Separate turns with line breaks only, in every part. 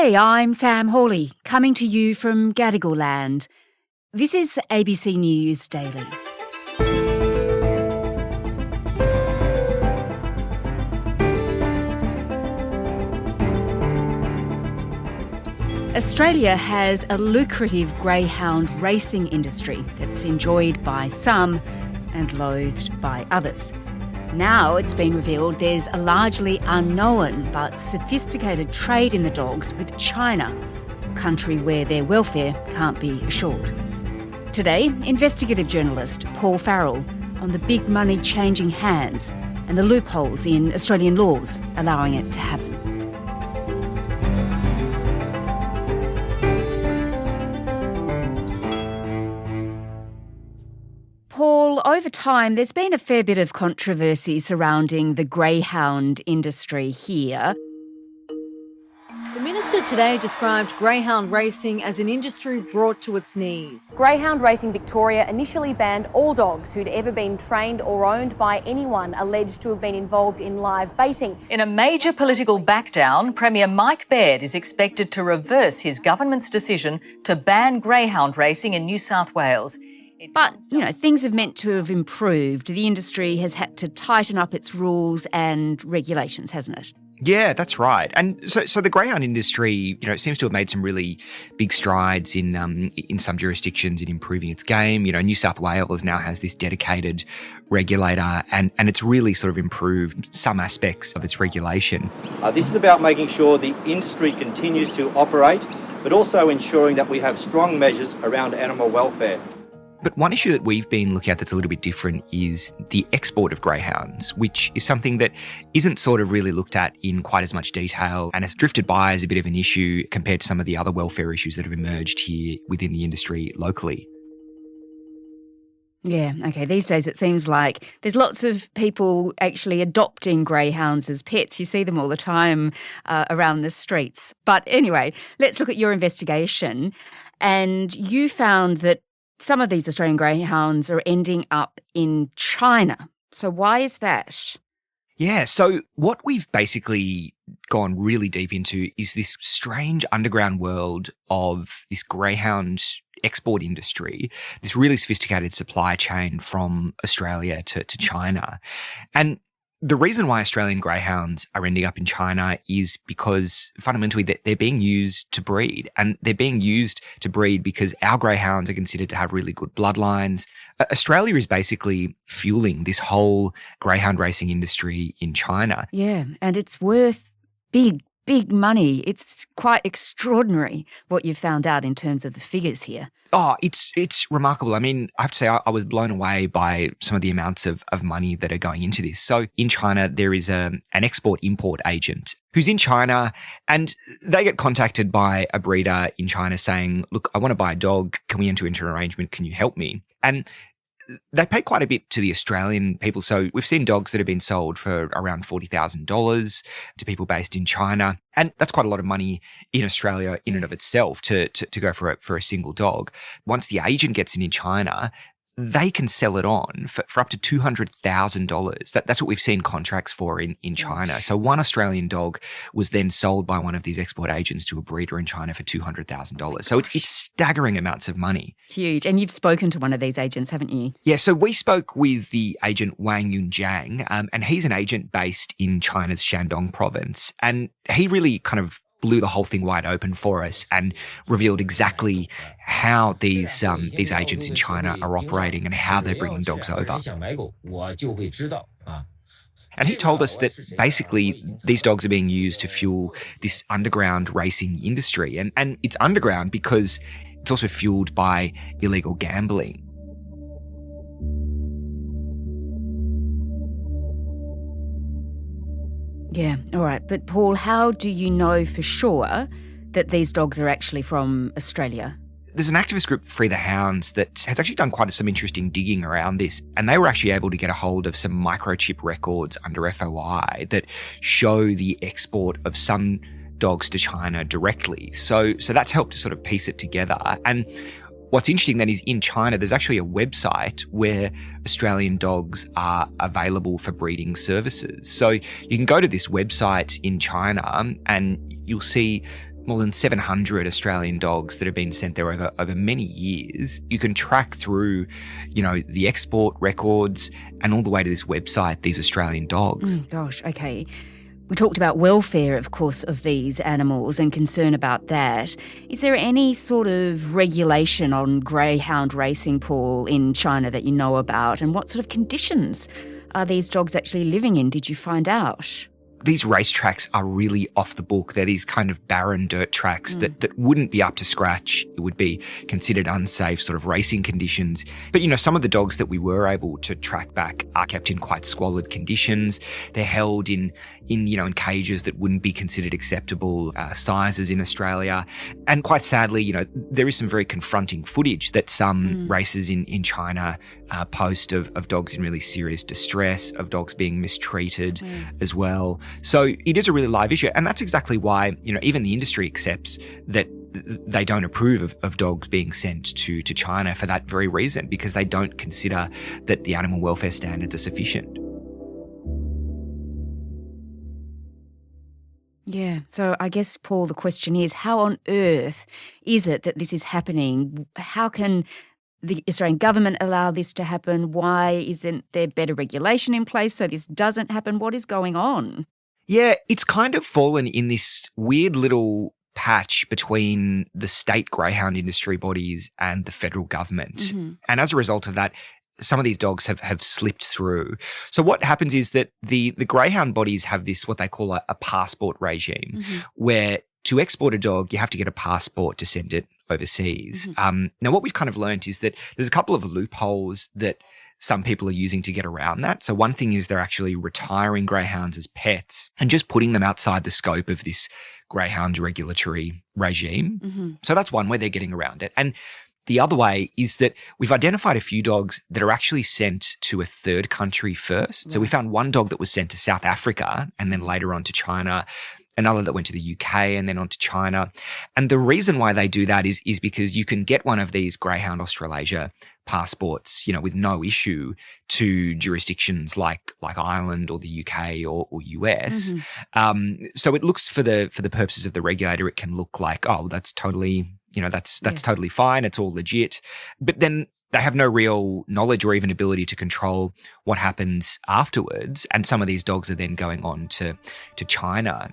Hi, I'm Sam Hawley, coming to you from Gadigal Land. This is ABC News Daily. Australia has a lucrative greyhound racing industry that's enjoyed by some and loathed by others. Now it's been revealed there's a largely unknown but sophisticated trade in the dogs with China, a country where their welfare can't be assured. Today, investigative journalist Paul Farrell on the big money changing hands and the loopholes in Australian laws allowing it to happen. Paul, over time, there's been a fair bit of controversy surrounding the greyhound industry here.
The Minister today described greyhound racing as an industry brought to its knees.
Greyhound Racing Victoria initially banned all dogs who'd ever been trained or owned by anyone alleged to have been involved in live baiting.
In a major political backdown, Premier Mike Baird is expected to reverse his government's decision to ban greyhound racing in New South Wales.
But, things have meant to have improved. The industry has had to tighten up its rules and regulations, hasn't it?
Yeah, that's right. And so the greyhound industry, seems to have made some really big strides in some jurisdictions in improving its game. New South Wales now has this dedicated regulator and it's really sort of improved some aspects of its regulation.
This is about making sure the industry continues to operate, but also ensuring that we have strong measures around animal welfare.
But one issue that we've been looking at that's a little bit different is the export of greyhounds, which is something that isn't sort of really looked at in quite as much detail and has drifted by as a bit of an issue compared to some of the other welfare issues that have emerged here within the industry locally.
Yeah, okay. These days it seems like there's lots of people actually adopting greyhounds as pets. You see them all the time around the streets. But anyway, let's look at your investigation. And you found that some of these Australian greyhounds are ending up in China. So why is that?
Yeah, so what we've basically gone really deep into is this strange underground world of this greyhound export industry, this really sophisticated supply chain from Australia to China. And the reason why Australian greyhounds are ending up in China is because fundamentally they're being used to breed, and they're being used to breed because our greyhounds are considered to have really good bloodlines. Australia is basically fueling this whole greyhound racing industry in China.
Yeah, and it's worth big money. It's quite extraordinary what you've found out in terms of the figures here.
Oh, it's remarkable. I mean, I have to say I was blown away by some of the amounts of money that are going into this. So in China, there is an export-import agent who's in China, and they get contacted by a breeder in China saying, look, I want to buy a dog. Can we enter into an arrangement? Can you help me? And they pay quite a bit to the Australian people. So we've seen dogs that have been sold for around $40,000 to people based in China. And that's quite a lot of money in Australia in and of itself to go for a single dog. Once the agent gets in China, they can sell it on for up to $200,000. That's what we've seen contracts for in China. So one Australian dog was then sold by one of these export agents to a breeder in China for $200,000. So it's staggering amounts of money.
Huge. And you've spoken to one of these agents, haven't you?
Yeah, so we spoke with the agent Wang Yunjiang, and he's an agent based in China's Shandong province. And he really kind of blew the whole thing wide open for us and revealed exactly how these agents in China are operating and how they're bringing dogs over. And he told us that basically these dogs are being used to fuel this underground racing industry. And it's underground because it's also fueled by illegal gambling.
Yeah, all right. But Paul, how do you know for sure that these dogs are actually from Australia?
There's an activist group, Free the Hounds, that has actually done quite some interesting digging around this. And they were actually able to get a hold of some microchip records under FOI that show the export of some dogs to China directly. So that's helped to sort of piece it together. And what's interesting then is in China, there's actually a website where Australian dogs are available for breeding services. So you can go to this website in China and you'll see more than 700 Australian dogs that have been sent there over many years. You can track through, the export records and all the way to this website, These Australian Dogs.
Gosh, okay. We talked about welfare, of course, of these animals and concern about that. Is there any sort of regulation on greyhound racing, Paul, in China that you know about? And what sort of conditions are these dogs actually living in? Did you find out?
These racetracks are really off the book. They're these kind of barren dirt tracks that wouldn't be up to scratch. It would be considered unsafe sort of racing conditions. But, some of the dogs that we were able to track back are kept in quite squalid conditions. They're held in cages that wouldn't be considered acceptable sizes in Australia. And quite sadly, there is some very confronting footage that some races in China post of dogs in really serious distress, of dogs being mistreated as well. So it is a really live issue. And that's exactly why, even the industry accepts that they don't approve of dogs being sent to China for that very reason, because they don't consider that the animal welfare standards are sufficient.
Yeah. So I guess, Paul, the question is, how on earth is it that this is happening? How can the Australian government allow this to happen? Why isn't there better regulation in place so this doesn't happen? What is going on?
Yeah, it's kind of fallen in this weird little patch between the state greyhound industry bodies and the federal government. And as a result of that, some of these dogs have slipped through. So what happens is that the greyhound bodies have this, what they call a passport regime, where to export a dog, you have to get a passport to send it overseas. Now, what we've kind of learned is that there's a couple of loopholes that some people are using to get around that. So one thing is they're actually retiring greyhounds as pets and just putting them outside the scope of this greyhound regulatory regime. So that's one way they're getting around it. And the other way is that we've identified a few dogs that are actually sent to a third country first. So we found one dog that was sent to South Africa and then later on to China, another that went to the UK and then on to China. And the reason why they do that is because you can get one of these Greyhound Australasia passports, with no issue to jurisdictions like Ireland or the UK or US. So it looks for the purposes of the regulator, it can look like, oh, that's totally, that's totally fine. It's all legit. But then they have no real knowledge or even ability to control what happens afterwards. And some of these dogs are then going on to China.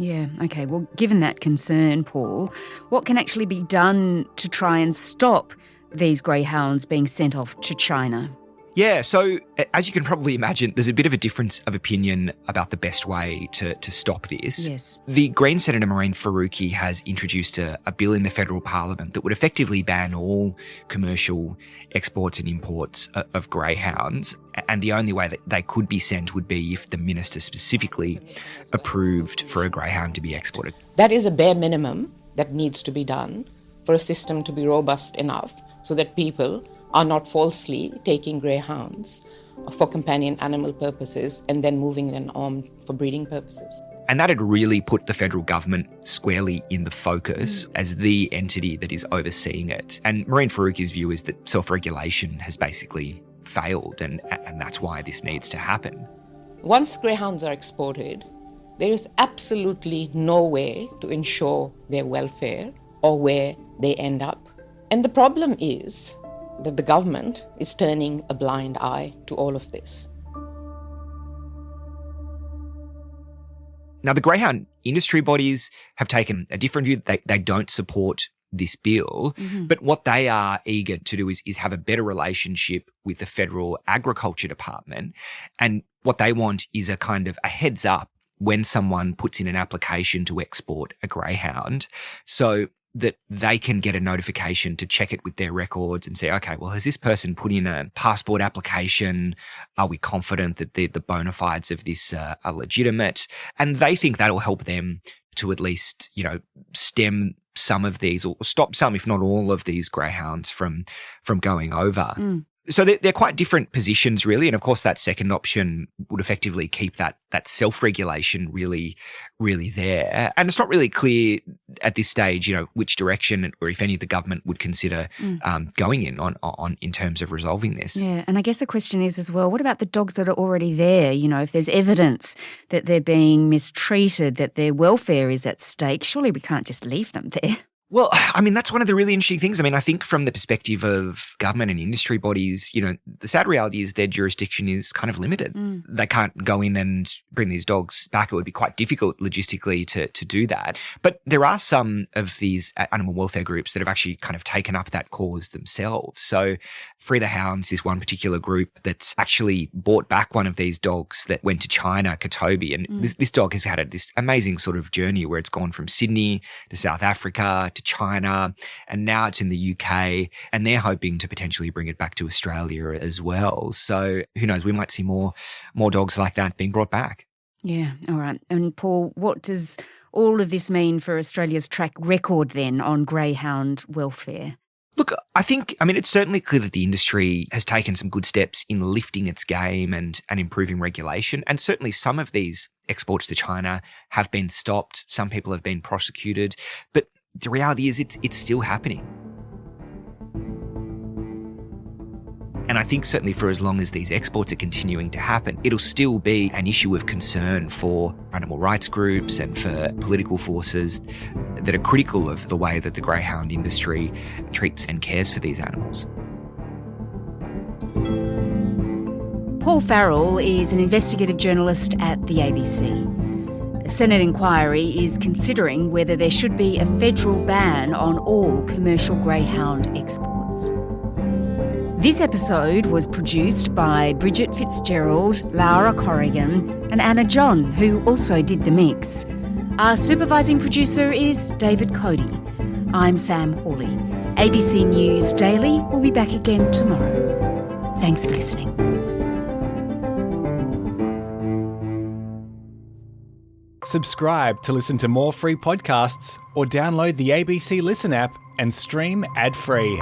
Yeah, okay. Well, given that concern, Paul, what can actually be done to try and stop these greyhounds being sent off to China?
Yeah, so as you can probably imagine, there's a bit of a difference of opinion about the best way to stop this.
Yes.
The Green Senator Marine Faruqi has introduced a bill in the federal parliament that would effectively ban all commercial exports and imports of greyhounds. And the only way that they could be sent would be if the minister specifically approved for a greyhound to be exported.
That is a bare minimum that needs to be done for a system to be robust enough so that people are not falsely taking greyhounds for companion animal purposes and then moving them on for breeding purposes.
And that had really put the federal government squarely in the focus as the entity that is overseeing it. And Marine Faruqi's view is that self-regulation has basically failed, and that's why this needs to happen.
Once greyhounds are exported, there is absolutely no way to ensure their welfare or where they end up. And the problem is that the government is turning a blind eye to all of this.
Now, the greyhound industry bodies have taken a different view. They don't support this bill, but what they are eager to do is have a better relationship with the Federal Agriculture Department. And what they want is a kind of a heads up when someone puts in an application to export a greyhound, so that they can get a notification to check it with their records and say, okay, well, has this person put in a passport application? Are we confident that the bona fides of this are legitimate? And they think that'll help them to at least, stem some of these, or stop some, if not all of these greyhounds from going over. So they're quite different positions, really. And of course, that second option would effectively keep that self-regulation really, really there. And it's not really clear at this stage, which direction or if any the government would consider going in terms of resolving this.
Yeah, and I guess the question is as well, what about the dogs that are already there? If there's evidence that they're being mistreated, that their welfare is at stake, surely we can't just leave them there.
Well, I mean, that's one of the really interesting things. I mean, I think from the perspective of government and industry bodies, the sad reality is their jurisdiction is kind of limited. They can't go in and bring these dogs back. It would be quite difficult logistically to do that. But there are some of these animal welfare groups that have actually kind of taken up that cause themselves. So Free the Hounds is one particular group that's actually bought back one of these dogs that went to China, Katobi. And this dog has had this amazing sort of journey where it's gone from Sydney to South Africa to China, and now it's in the UK, and they're hoping to potentially bring it back to Australia as well. So who knows, we might see more dogs like that being brought back.
Yeah, all right. And Paul, what does all of this mean for Australia's track record then on greyhound welfare?
Look, I mean, it's certainly clear that the industry has taken some good steps in lifting its game and improving regulation. And certainly some of these exports to China have been stopped. Some people have been prosecuted. But the reality is it's still happening. And I think certainly for as long as these exports are continuing to happen, it'll still be an issue of concern for animal rights groups and for political forces that are critical of the way that the greyhound industry treats and cares for these animals.
Paul Farrell is an investigative journalist at the ABC. A Senate inquiry is considering whether there should be a federal ban on all commercial greyhound exports. This episode was produced by Bridget Fitzgerald, Laura Corrigan and Anna John, who also did the mix. Our supervising producer is David Cody. I'm Sam Hawley. ABC News Daily will be back again tomorrow. Thanks for listening.
Subscribe to listen to more free podcasts or download the ABC Listen app and stream ad-free.